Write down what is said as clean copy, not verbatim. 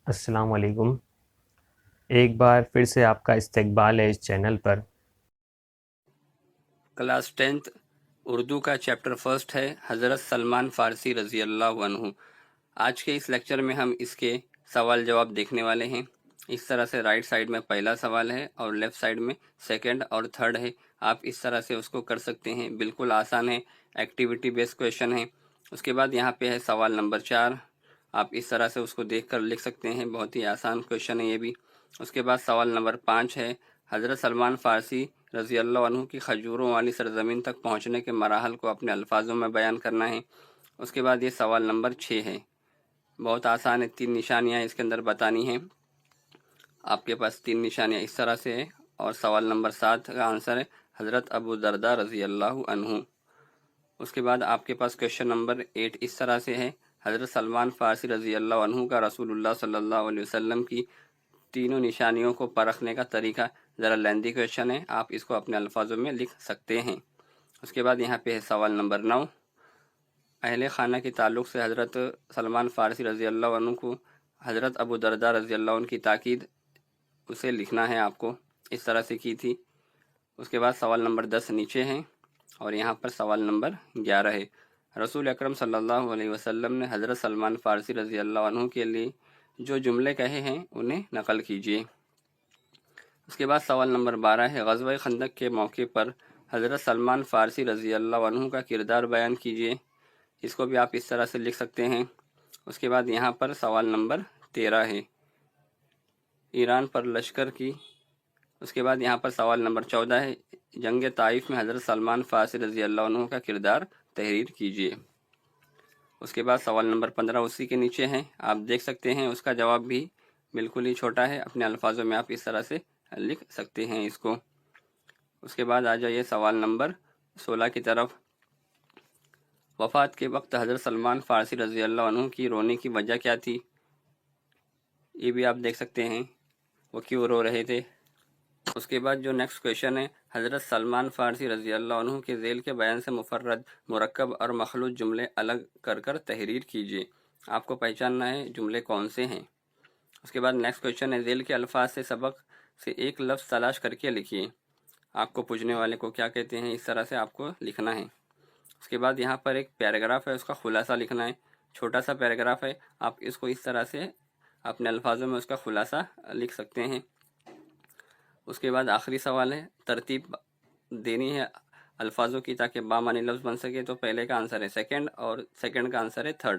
السلام علیکم۔ ایک بار پھر سے آپ کا استقبال ہے اس چینل پر۔ کلاس 10th اردو کا چیپٹر فرسٹ ہے حضرت سلمان فارسی رضی اللہ عنہ۔ آج کے اس لیکچر میں ہم اس کے سوال جواب دیکھنے والے ہیں۔ اس طرح سے رائٹ سائڈ میں پہلا سوال ہے اور لیفٹ سائڈ میں سیکنڈ اور تھرڈ ہے۔ آپ اس طرح سے اس کو کر سکتے ہیں، بالکل آسان ہے، ایکٹیویٹی بیس کویشچن ہے۔ اس کے بعد یہاں پہ ہے سوال نمبر 4، آپ اس طرح سے اس کو دیکھ کر لکھ سکتے ہیں، بہت ہی آسان کویشچن ہے یہ بھی۔ اس کے بعد سوال نمبر 5 ہے، حضرت سلمان فارسی رضی اللہ عنہ کی کھجوروں والی سرزمین تک پہنچنے کے مراحل کو اپنے الفاظوں میں بیان کرنا ہے۔ اس کے بعد یہ سوال نمبر 6 ہے، بہت آسان ہے، 3 نشانیاں اس کے اندر بتانی ہیں۔ آپ کے پاس 3 نشانیاں اس طرح سے ہے، اور سوال نمبر 7 کا آنسر ہے حضرت ابو درداء رضی اللہ عنہ۔ اس کے بعد آپ کے پاس کویشچن نمبر 8 اس طرح سے ہے، حضرت سلمان فارسی رضی اللہ عنہ کا رسول اللہ صلی اللہ علیہ وسلم کی تینوں نشانیوں کو پرکھنے کا طریقہ ذرا لیندی کویشچن ہے، آپ اس کو اپنے الفاظوں میں لکھ سکتے ہیں۔ اس کے بعد یہاں پہ ہے سوال نمبر 9، اہل خانہ کے تعلق سے حضرت سلمان فارسی رضی اللہ عنہ کو حضرت ابو درداء رضی اللہ عنہ کی تاکید اسے لکھنا ہے، آپ کو اس طرح سے کی تھی۔ اس کے بعد سوال نمبر 10 نیچے ہیں، اور یہاں پر سوال نمبر 11 ہے، رسول اکرم صلی اللہ علیہ وسلم نے حضرت سلمان فارسی رضی اللہ عنہ کے لیے جو جملے کہے ہیں انہیں نقل کیجیے۔ اس کے بعد سوال نمبر 12 ہے، غزوہ خندق کے موقع پر حضرت سلمان فارسی رضی اللہ عنہ کا کردار بیان کیجیے۔ اس کو بھی آپ اس طرح سے لکھ سکتے ہیں۔ اس کے بعد یہاں پر سوال نمبر 13 ہے، ایران پر لشکر کی۔ اس کے بعد یہاں پر سوال نمبر 14 ہے، جنگ طائف میں حضرت سلمان فارسی رضی اللہ عنہ کا کردار تحریر کیجیے۔ اس کے بعد سوال نمبر 15 اسی کے نیچے ہیں، آپ دیکھ سکتے ہیں، اس کا جواب بھی بالکل ہی چھوٹا ہے، اپنے الفاظوں میں آپ اس طرح سے لکھ سکتے ہیں اس کو۔ اس کے بعد آ جائیے سوال نمبر 16 کی طرف، وفات کے وقت حضرت سلمان فارسی رضی اللہ عنہ کی رونے کی وجہ کیا تھی؟ یہ بھی آپ دیکھ سکتے ہیں، وہ کیوں رو رہے تھے۔ اس کے بعد جو نیکسٹ کویشچن ہے، حضرت سلمان فارسی رضی اللہ عنہ کے ذیل کے بیان سے مفرد، مرکب اور مخلوط جملے الگ کر کر تحریر کیجیے۔ آپ کو پہچاننا ہے جملے کون سے ہیں۔ اس کے بعد نیکسٹ کویشچن ہے، ذیل کے الفاظ سے سبق سے ایک لفظ تلاش کر کے لکھیے۔ آپ کو پوچھنے والے کو کیا کہتے ہیں، اس طرح سے آپ کو لکھنا ہے۔ اس کے بعد یہاں پر ایک پیراگراف ہے، اس کا خلاصہ لکھنا ہے، چھوٹا سا پیراگراف ہے، آپ اس کو اس طرح سے اپنے الفاظوں میں اس کا خلاصہ لکھ سکتے ہیں۔ اس کے بعد آخری سوال ہے، ترتیب دینی ہے الفاظوں کی تاکہ بامعنی لفظ بن سکے، تو پہلے کا آنسر ہے سیکنڈ اور سیکنڈ کا آنسر ہے تھرڈ۔